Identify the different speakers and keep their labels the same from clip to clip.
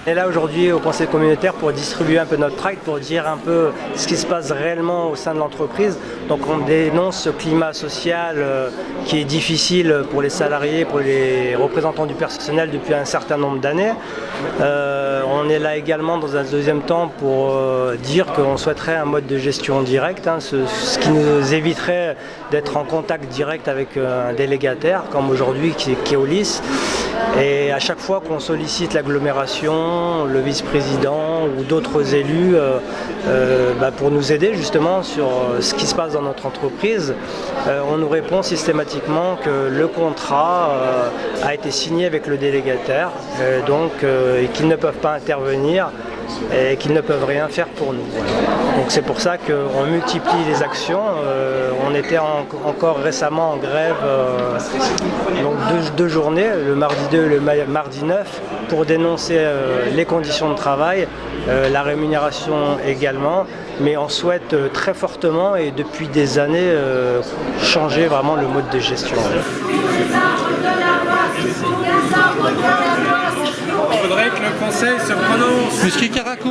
Speaker 1: On est là aujourd'hui au conseil communautaire pour distribuer un peu notre tract, pour dire un peu ce qui se passe réellement au sein de l'entreprise. Donc on dénonce ce climat social qui est difficile pour les salariés, pour les représentants du personnel depuis un certain nombre d'années. On est là également dans un deuxième temps pour dire qu'on souhaiterait un mode de gestion direct, ce qui nous éviterait d'être en contact direct avec un délégataire comme aujourd'hui qui est au LIS. Et à chaque fois qu'on sollicite l'agglomération, le vice-président ou d'autres élus pour nous aider justement sur ce qui se passe dans notre entreprise, on nous répond systématiquement que le contrat a été signé avec le délégataire et qu'ils ne peuvent pas intervenir et qu'ils ne peuvent rien faire pour nous. Donc c'est pour ça qu'on multiplie les actions. On était encore récemment en grève donc deux journées, le mardi 2 et le mardi 9, pour dénoncer les conditions de travail, la rémunération également, mais on souhaite très fortement et depuis des années changer vraiment le mode de gestion.
Speaker 2: Il faudrait que le conseil se prononce.
Speaker 3: Monsieur Caraco,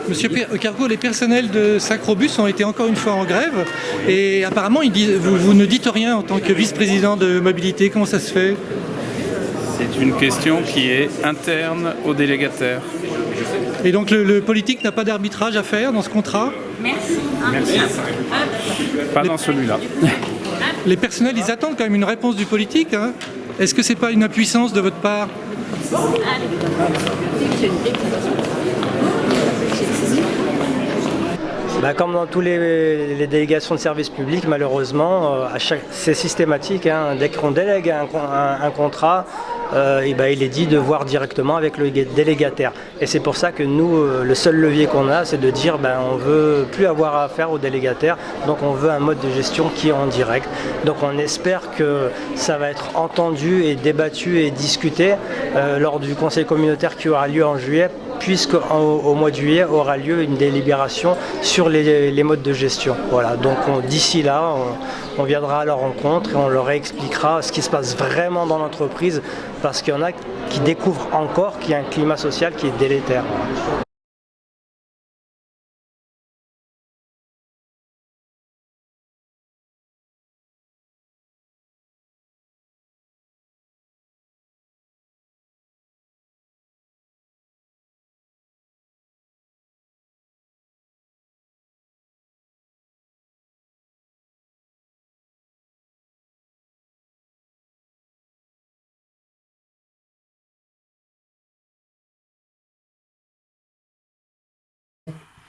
Speaker 3: Monsieur Cargo, les personnels de Sacrobus ont été encore une fois en grève et apparemment vous ne dites rien en tant que vice-président de mobilité. Comment ça se fait?
Speaker 2: C'est une question qui est interne au délégataire.
Speaker 3: Et donc le politique n'a pas d'arbitrage à faire dans ce contrat?
Speaker 2: Merci. Pas dans celui-là.
Speaker 3: Les personnels, ils attendent quand même une réponse du politique. Est-ce que c'est pas une impuissance de votre part?
Speaker 1: Comme dans toutes les délégations de services publics, malheureusement, c'est systématique. Dès qu'on délègue un contrat, il est dit de voir directement avec le délégataire. Et c'est pour ça que nous, le seul levier qu'on a, c'est de dire on ne veut plus avoir affaire au délégataire, donc on veut un mode de gestion qui est en direct. Donc on espère que ça va être entendu et débattu et discuté lors du conseil communautaire qui aura lieu en juillet, puisqu'au mois de juillet aura lieu une délibération sur les modes de gestion. Voilà, donc d'ici là, on viendra à leur rencontre et on leur expliquera ce qui se passe vraiment dans l'entreprise, parce qu'il y en a qui découvrent encore qu'il y a un climat social qui est délétère.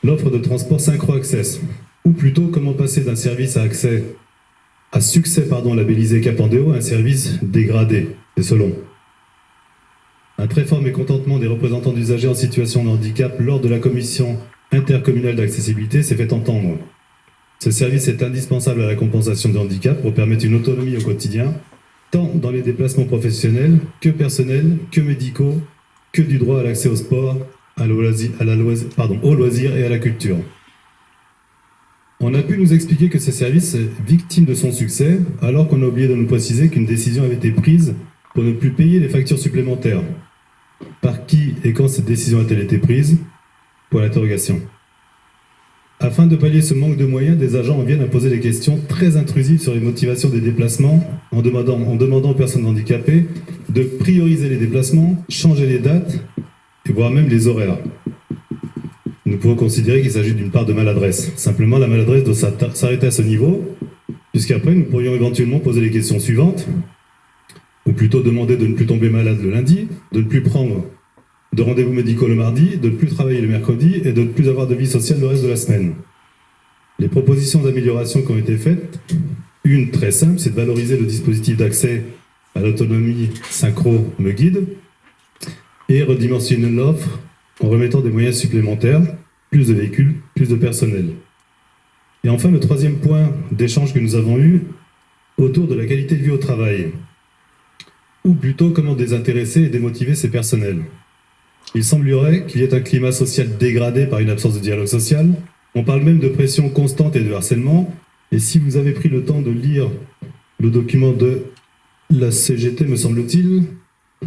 Speaker 4: L'offre de transport Synchro Access, ou plutôt comment passer d'un service à succès labellisé Capandéo à un service dégradé, et selon. Un très fort mécontentement des représentants d'usagers en situation de handicap lors de la commission intercommunale d'accessibilité s'est fait entendre. Ce service est indispensable à la compensation du handicap pour permettre une autonomie au quotidien, tant dans les déplacements professionnels que personnels, que médicaux, que du droit à l'accès au sport, au loisir et à la culture. On a pu nous expliquer que ce service est victime de son succès, alors qu'on a oublié de nous préciser qu'une décision avait été prise pour ne plus payer les factures supplémentaires. Par qui et quand cette décision a-t-elle été prise? Pour l'interrogation. Afin de pallier ce manque de moyens, des agents viennent à poser des questions très intrusives sur les motivations des déplacements, en demandant aux personnes handicapées de prioriser les déplacements, changer les dates, et voire même les horaires. Nous pouvons considérer qu'il s'agit d'une part de maladresse. Simplement, la maladresse doit s'arrêter à ce niveau, puisqu'après, nous pourrions éventuellement poser les questions suivantes, ou plutôt demander de ne plus tomber malade le lundi, de ne plus prendre de rendez-vous médicaux le mardi, de ne plus travailler le mercredi et de ne plus avoir de vie sociale le reste de la semaine. Les propositions d'amélioration qui ont été faites, une très simple, c'est de valoriser le dispositif d'accès à l'autonomie Synchro Me Guide, et redimensionner l'offre en remettant des moyens supplémentaires, plus de véhicules, plus de personnel. Et enfin, le troisième point d'échange que nous avons eu, autour de la qualité de vie au travail, ou plutôt comment désintéresser et démotiver ces personnels. Il semblerait qu'il y ait un climat social dégradé par une absence de dialogue social. On parle même de pression constante et de harcèlement. Et si vous avez pris le temps de lire le document de la CGT, me semble-t-il,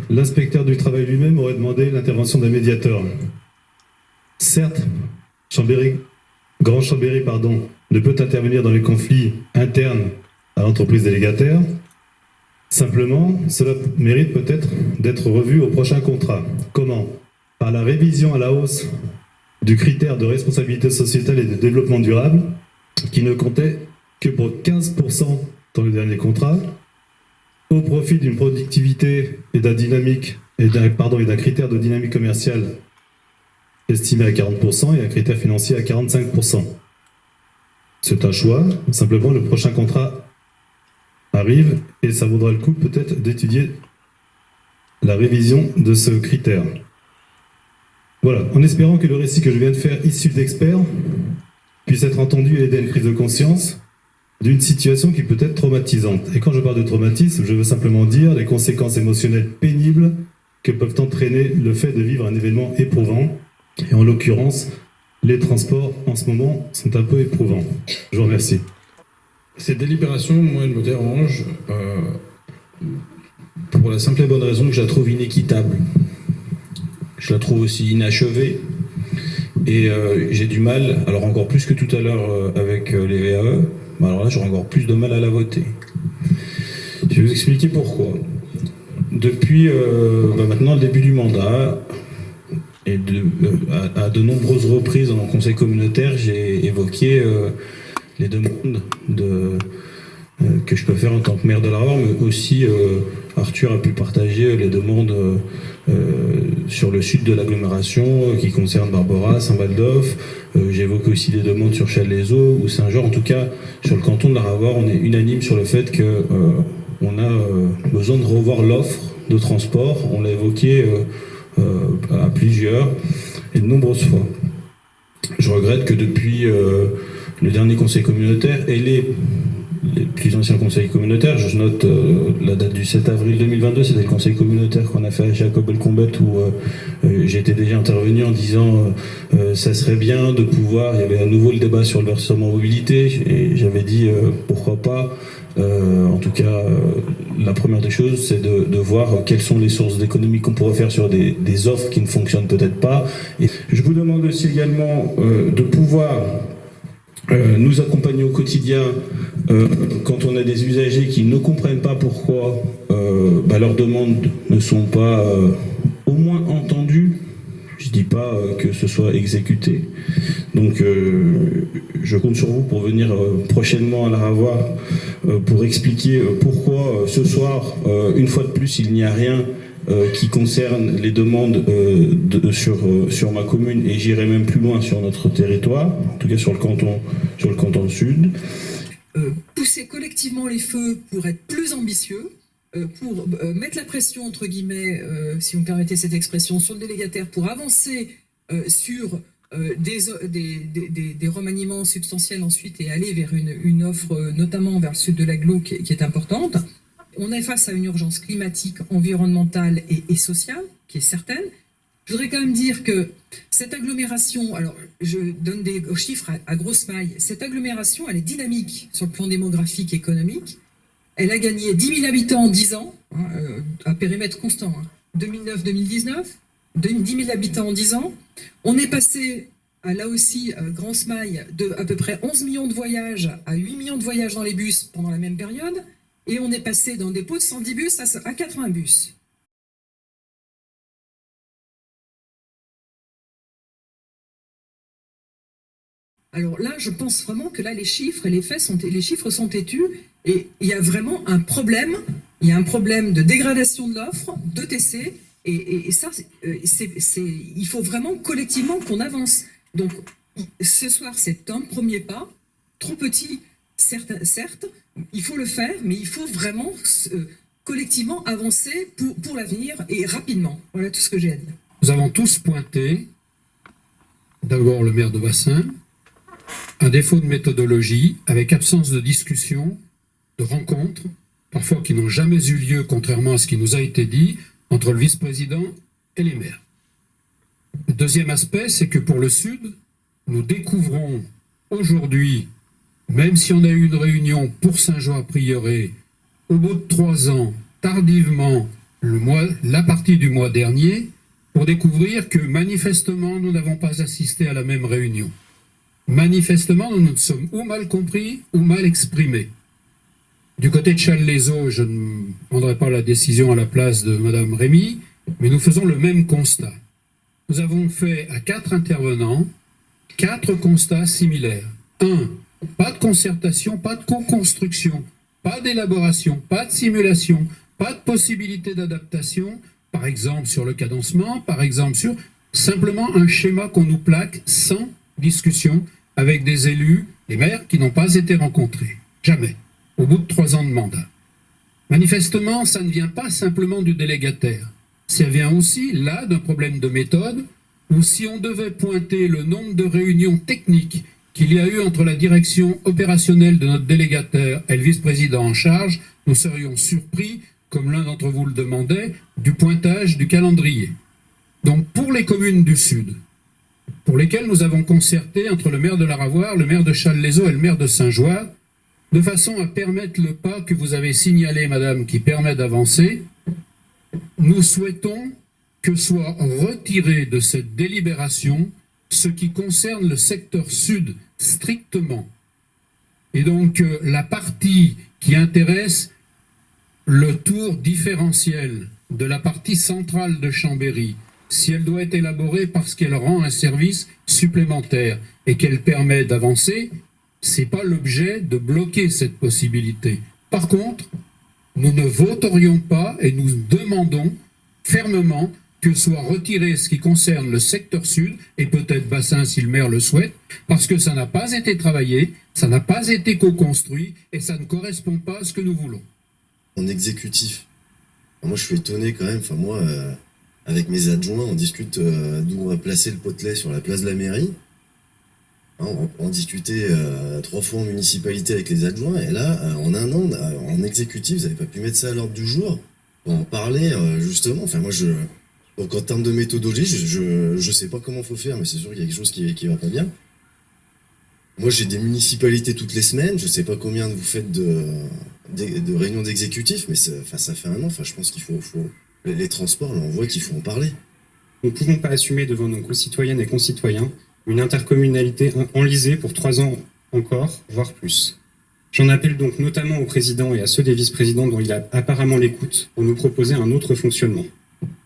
Speaker 4: l'inspecteur du travail lui-même aurait demandé l'intervention d'un médiateur. Certes, Grand Chambéry ne peut intervenir dans les conflits internes à l'entreprise délégataire. Simplement, cela mérite peut-être d'être revu au prochain contrat. Comment? Par la révision à la hausse du critère de responsabilité sociétale et de développement durable, qui ne comptait que pour 15% dans le dernier contrat, au profit d'une productivité et d'un critère de dynamique commerciale estimé à 40% et un critère financier à 45%. C'est un choix. Simplement, le prochain contrat arrive et ça vaudra le coup peut-être d'étudier la révision de ce critère. Voilà, en espérant que le récit que je viens de faire, issu d'experts, puisse être entendu et aider à une prise de conscience d'une situation qui peut être traumatisante. Et quand je parle de traumatisme, je veux simplement dire les conséquences émotionnelles pénibles que peuvent entraîner le fait de vivre un événement éprouvant. Et en l'occurrence, les transports en ce moment sont un peu éprouvants. Je vous remercie.
Speaker 5: Cette délibération, moi, elle me dérange pour la simple et bonne raison que je la trouve inéquitable. Je la trouve aussi inachevée. Et j'ai du mal, alors encore plus que tout à l'heure avec les VAE, alors là j'aurai encore plus de mal à la voter. Je vais vous expliquer pourquoi. Depuis maintenant le début du mandat, et à de nombreuses reprises dans le conseil communautaire, j'ai évoqué les demandes que je peux faire en tant que maire de l'Arvor, mais aussi Arthur a pu partager les demandes sur le sud de l'agglomération qui concernent Barbera, Saint-Valdov. J'évoque aussi des demandes sur Challes-les-Eaux ou Saint-Georges. En tout cas, sur le canton de l'Arvor, on est unanime sur le fait qu'on a besoin de revoir l'offre de transport. On l'a évoqué à plusieurs et de nombreuses fois. Je regrette que depuis le dernier conseil communautaire et les plus anciens conseils communautaires, je note la date du 7 avril 2022, c'était le conseil communautaire qu'on a fait à Jacob-el-Combet où j'étais déjà intervenu en disant ça serait bien de pouvoir, il y avait à nouveau le débat sur le versement mobilité et j'avais dit pourquoi pas. En tout cas, la première des choses, c'est de voir quelles sont les sources d'économie qu'on pourrait faire sur des offres qui ne fonctionnent peut-être pas. Et je vous demande aussi également de pouvoir nous accompagner au quotidien quand on a des usagers qui ne comprennent pas pourquoi leurs demandes ne sont pas au moins entendues. Je ne dis pas que ce soit exécuté. Donc je compte sur vous pour venir prochainement à l'Arvor pour expliquer pourquoi ce soir, une fois de plus, il n'y a rien qui concerne les demandes sur ma commune et j'irai même plus loin sur notre territoire, en tout cas sur le canton sud.
Speaker 6: Pousser collectivement les feux pour être plus ambitieux, pour mettre la pression, entre guillemets, si vous me permettez cette expression, sur le délégataire pour avancer sur des remaniements substantiels ensuite et aller vers une offre, notamment vers le sud de l'agglo, qui est importante. On est face à une urgence climatique, environnementale et sociale, qui est certaine. Je voudrais quand même dire que cette agglomération, alors je donne des chiffres à grosse maille, cette agglomération, elle est dynamique sur le plan démographique et économique. Elle a gagné 10 000 habitants en 10 ans, à périmètre constant, 2009-2019, 10 000 habitants en 10 ans. On est passé, là aussi, grand smile, de à peu près 11 millions de voyages à 8 millions de voyages dans les bus pendant la même période. Et on est passé d'un dépôt de 110 bus à 80 bus. Alors là, je pense vraiment que là, les chiffres et les faits les chiffres sont têtus et il y a vraiment un problème. Il y a un problème de dégradation de l'offre, de TC, et ça, il faut vraiment collectivement qu'on avance. Donc, ce soir, c'est un premier pas, trop petit, certes, il faut le faire, mais il faut vraiment collectivement avancer pour l'avenir et rapidement. Voilà tout ce que j'ai à dire.
Speaker 7: Nous avons tous pointé, d'abord le maire de Bassin, un défaut de méthodologie avec absence de discussion, de rencontres, parfois qui n'ont jamais eu lieu, contrairement à ce qui nous a été dit, entre le vice-président et les maires. Le deuxième aspect, c'est que pour le Sud, nous découvrons aujourd'hui, même si on a eu une réunion pour Saint-Jean-à-Prieuré, au bout de 3 ans, tardivement la partie du mois dernier pour découvrir que manifestement nous n'avons pas assisté à la même réunion. Manifestement, nous nous sommes ou mal compris ou mal exprimés. Du côté de Challes-les-Eaux, je ne prendrai pas la décision à la place de Madame Rémy, mais nous faisons le même constat. Nous avons fait à 4 intervenants 4 constats similaires. 1. Pas de concertation, pas de co-construction, pas d'élaboration, pas de simulation, pas de possibilité d'adaptation, par exemple sur le cadencement, par exemple sur simplement un schéma qu'on nous plaque sans discussion avec des élus, des maires qui n'ont pas été rencontrés. Jamais. Au bout de 3 ans de mandat. Manifestement, ça ne vient pas simplement du délégataire. Ça vient aussi, là, d'un problème de méthode, où si on devait pointer le nombre de réunions techniques qu'il y a eu entre la direction opérationnelle de notre délégataire et le vice-président en charge, nous serions surpris, comme l'un d'entre vous le demandait, du pointage du calendrier. Donc, pour les communes du Sud, pour lesquelles nous avons concerté entre le maire de Laravoir, le maire de Challes-les-Eaux et le maire de Saint-Joire, de façon à permettre le pas que vous avez signalé, madame, qui permet d'avancer, nous souhaitons que soit retiré de cette délibération ce qui concerne le secteur sud strictement. Et donc, la partie qui intéresse le tour différentiel de la partie centrale de Chambéry, si elle doit être élaborée parce qu'elle rend un service supplémentaire et qu'elle permet d'avancer, c'est pas l'objet de bloquer cette possibilité. Par contre, nous ne voterions pas et nous demandons fermement que soit retiré ce qui concerne le secteur sud, et peut-être bassin si le maire le souhaite, parce que ça n'a pas été travaillé, ça n'a pas été co-construit, et ça ne correspond pas à ce que nous voulons.
Speaker 8: En exécutif, moi je suis étonné quand même, enfin moi, avec mes adjoints, on discute d'où on va placer le potelet sur la place de la mairie. On discutait 3 fois en municipalité avec les adjoints, et là, en un an, en exécutif, vous n'avez pas pu mettre ça à l'ordre du jour, pour en parler justement. Enfin moi donc en termes de méthodologie, je sais pas comment faut faire, mais c'est sûr qu'il y a quelque chose qui va pas bien. Moi j'ai des municipalités toutes les semaines, je sais pas combien vous faites de réunions d'exécutifs, mais ça fait un an, je pense qu'il faut les transports, là on voit qu'il faut en parler.
Speaker 9: Nous ne pouvons pas assumer devant nos concitoyennes et concitoyens une intercommunalité enlisée pour 3 ans encore, voire plus. J'en appelle donc notamment au président et à ceux des vice-présidents dont il a apparemment l'écoute pour nous proposer un autre fonctionnement.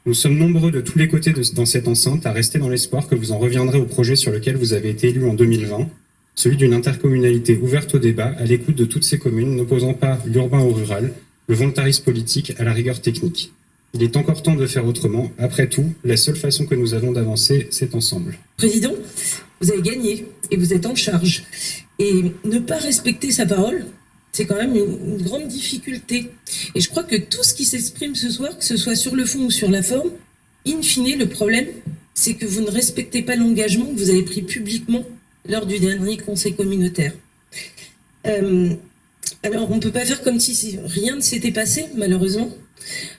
Speaker 9: Nous sommes nombreux de tous les côtés dans cette enceinte à rester dans l'espoir que vous en reviendrez au projet sur lequel vous avez été élu en 2020, celui d'une intercommunalité ouverte au débat, à l'écoute de toutes ces communes, n'opposant pas l'urbain au rural, le volontarisme politique à la rigueur technique. Il est encore temps de faire autrement. Après tout, la seule façon que nous avons d'avancer, c'est ensemble.
Speaker 10: Président, vous avez gagné et vous êtes en charge. Et ne pas respecter sa parole, c'est quand même une grande difficulté. Et je crois que tout ce qui s'exprime ce soir, que ce soit sur le fond ou sur la forme, in fine, le problème, c'est que vous ne respectez pas l'engagement que vous avez pris publiquement lors du dernier conseil communautaire. Alors, on ne peut pas faire comme si rien ne s'était passé, malheureusement.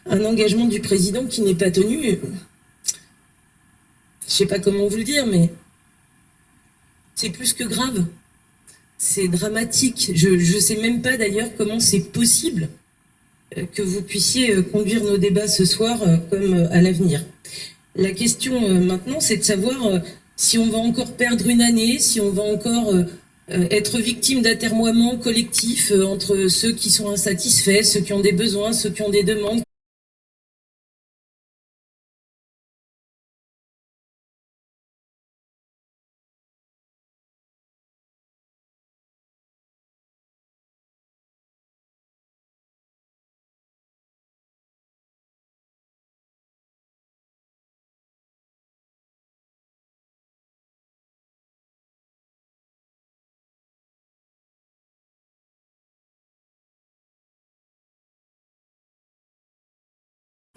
Speaker 10: Un engagement du président qui n'est pas tenu, je ne sais pas comment vous le dire, mais c'est plus que grave. C'est dramatique. Je ne sais même pas d'ailleurs comment c'est possible que vous puissiez conduire nos débats ce soir comme à l'avenir. La question maintenant, c'est de savoir si on va encore perdre une année, si on va encore être victime d'atermoiements collectifs entre ceux qui sont insatisfaits, ceux qui ont des besoins, ceux qui ont des demandes.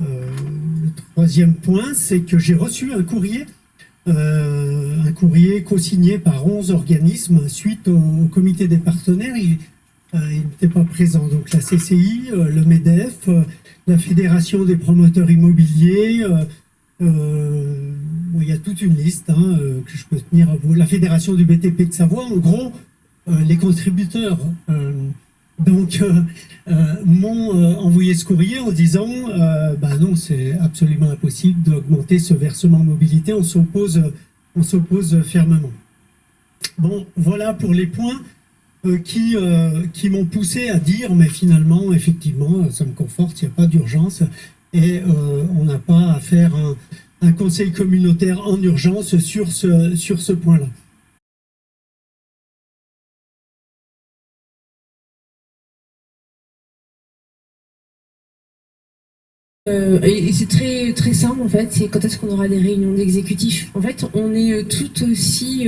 Speaker 11: Le troisième point, c'est que j'ai reçu un courrier co-signé par 11 organismes suite au comité des partenaires. Il n'était pas présent. Donc la CCI, le MEDEF, la Fédération des promoteurs immobiliers, il y a toute une liste que je peux tenir à vous. La Fédération du BTP de Savoie, en gros, les contributeurs Donc, m'ont envoyé ce courrier en disant non, c'est absolument impossible d'augmenter ce versement mobilité, on s'oppose fermement. Bon, voilà pour les points qui m'ont poussé à dire, mais finalement, effectivement, ça me conforte, il n'y a pas d'urgence et on n'a pas à faire un conseil communautaire en urgence sur ce point-là.
Speaker 12: Et c'est très très simple en fait, c'est quand est-ce qu'on aura des réunions d'exécutif. En fait, on est tout aussi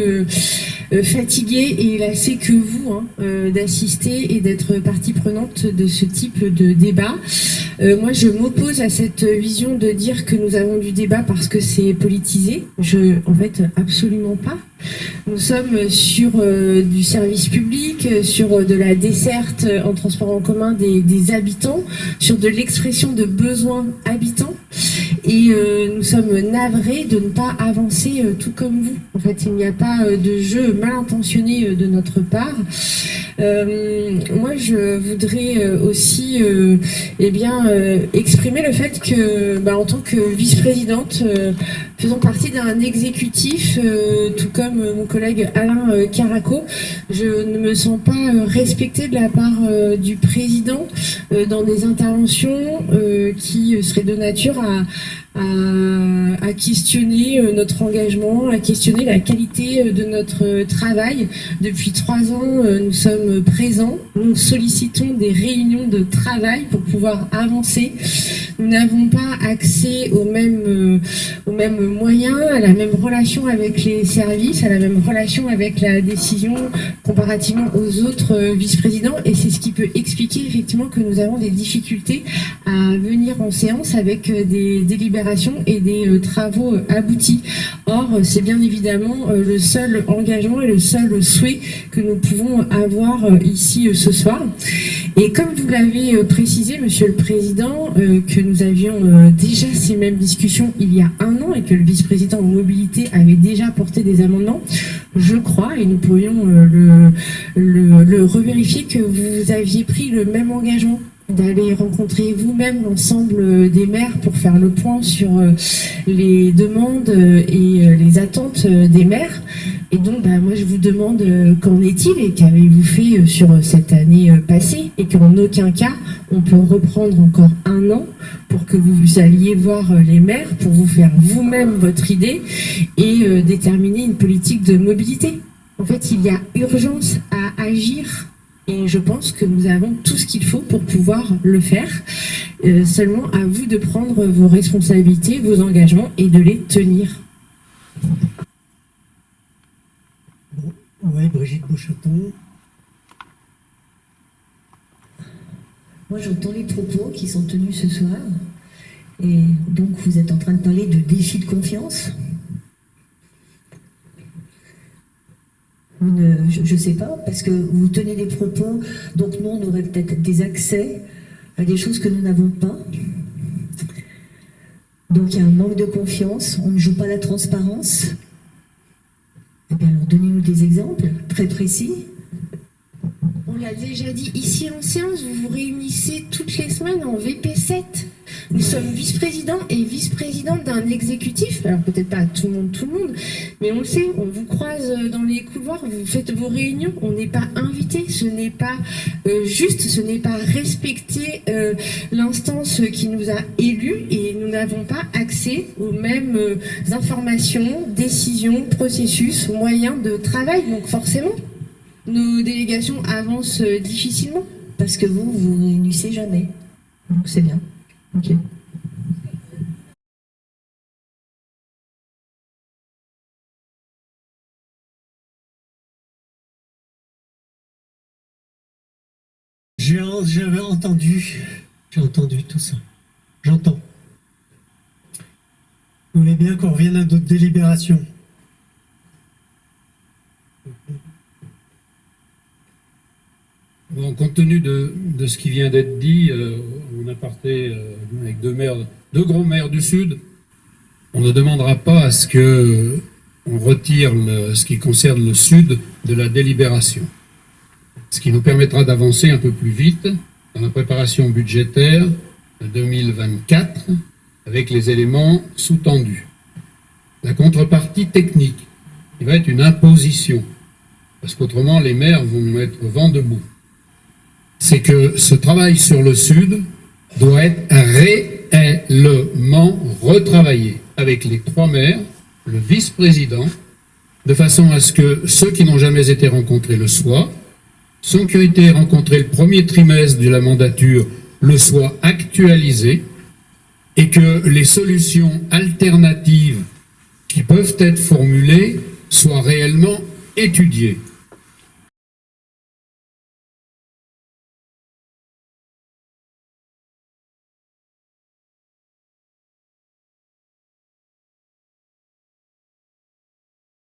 Speaker 12: fatigué et lassé que vous d'assister et d'être partie prenante de ce type de débat. Moi, je m'oppose à cette vision de dire que nous avons du débat parce que c'est politisé. En fait, absolument pas. Nous sommes sur du service public, sur de la desserte en transport en commun des habitants, sur de l'expression de besoins habitants. Et nous sommes navrés de ne pas avancer tout comme vous. En fait, il n'y a pas de jeu mal intentionné de notre part. Moi, je voudrais aussi exprimer le fait que, en tant que vice-présidente, faisant partie d'un exécutif, tout comme mon collègue Alain Caraco, je ne me sens pas respectée de la part du président dans des interventions qui seraient de nature à questionner notre engagement, à questionner la qualité de notre travail. Depuis 3 ans, nous sommes présents, nous sollicitons des réunions de travail pour pouvoir avancer. Nous n'avons pas accès aux mêmes moyens, à la même relation avec les services, à la même relation avec la décision comparativement aux autres vice-présidents, et c'est ce qui peut expliquer effectivement que nous avons des difficultés à venir en séance avec des délibérations et des travaux aboutis. Or, c'est bien évidemment le seul engagement et le seul souhait que nous pouvons avoir ici ce soir. Et comme vous l'avez précisé, Monsieur le Président, que nous avions déjà ces mêmes discussions il y a 1 an et que le vice-président en mobilité avait déjà porté des amendements, je crois, et nous pourrions le revérifier, que vous aviez pris le même engagement d'aller rencontrer vous-même l'ensemble des maires pour faire le point sur les demandes et les attentes des maires. Et donc, moi, je vous demande qu'en est-il et qu'avez-vous fait sur cette année passée, et qu'en aucun cas, on peut reprendre encore 1 an pour que vous alliez voir les maires, pour vous faire vous-même votre idée et déterminer une politique de mobilité. En fait, il y a urgence à agir. Et je pense que nous avons tout ce qu'il faut pour pouvoir le faire. Seulement à vous de prendre vos responsabilités, vos engagements et de les tenir.
Speaker 11: Oui, Brigitte Beauchaton.
Speaker 13: Moi, j'entends les propos qui sont tenus ce soir. Et donc, vous êtes en train de parler de défi de confiance. Je ne sais pas, parce que vous tenez des propos, donc nous, on aurait peut-être des accès à des choses que nous n'avons pas. Donc, il y a un manque de confiance, on ne joue pas la transparence. Eh bien, alors, donnez-nous des exemples très précis.
Speaker 12: On l'a déjà dit ici en séance, vous vous réunissez toutes les semaines en VP7. Nous sommes vice-présidents et vice-présidentes d'un exécutif, alors peut-être pas tout le monde, mais on le sait, on vous croise dans les couloirs, vous faites vos réunions, on n'est pas invité, ce n'est pas juste, ce n'est pas respecter l'instance qui nous a élus, et nous n'avons pas accès aux mêmes informations, décisions, processus, moyens de travail, donc forcément, nos délégations avancent difficilement.
Speaker 13: Parce que vous vous réunissez jamais, donc c'est bien. Ok.
Speaker 11: J'avais entendu, j'ai entendu tout ça. J'entends. Vous voulez bien qu'on revienne à d'autres délibérations?
Speaker 7: Bon, compte tenu de ce qui vient d'être dit, en aparté avec deux gros maires du Sud, on ne demandera pas à ce qu'on retire ce qui concerne le Sud de la délibération. ce qui nous permettra d'avancer un peu plus vite dans la préparation budgétaire de 2024 avec les éléments sous-tendus. La contrepartie technique, qui va être une imposition, parce qu'autrement les maires vont être vent debout, c'est que ce travail sur le Sud doit être réellement retravaillé avec les 3 maires, le vice-président, de façon à ce que ceux qui n'ont jamais été rencontrés le soient, ceux qui ont été rencontrés le premier trimestre de la mandature le soient actualisés, et que les solutions alternatives qui peuvent être formulées soient réellement étudiées.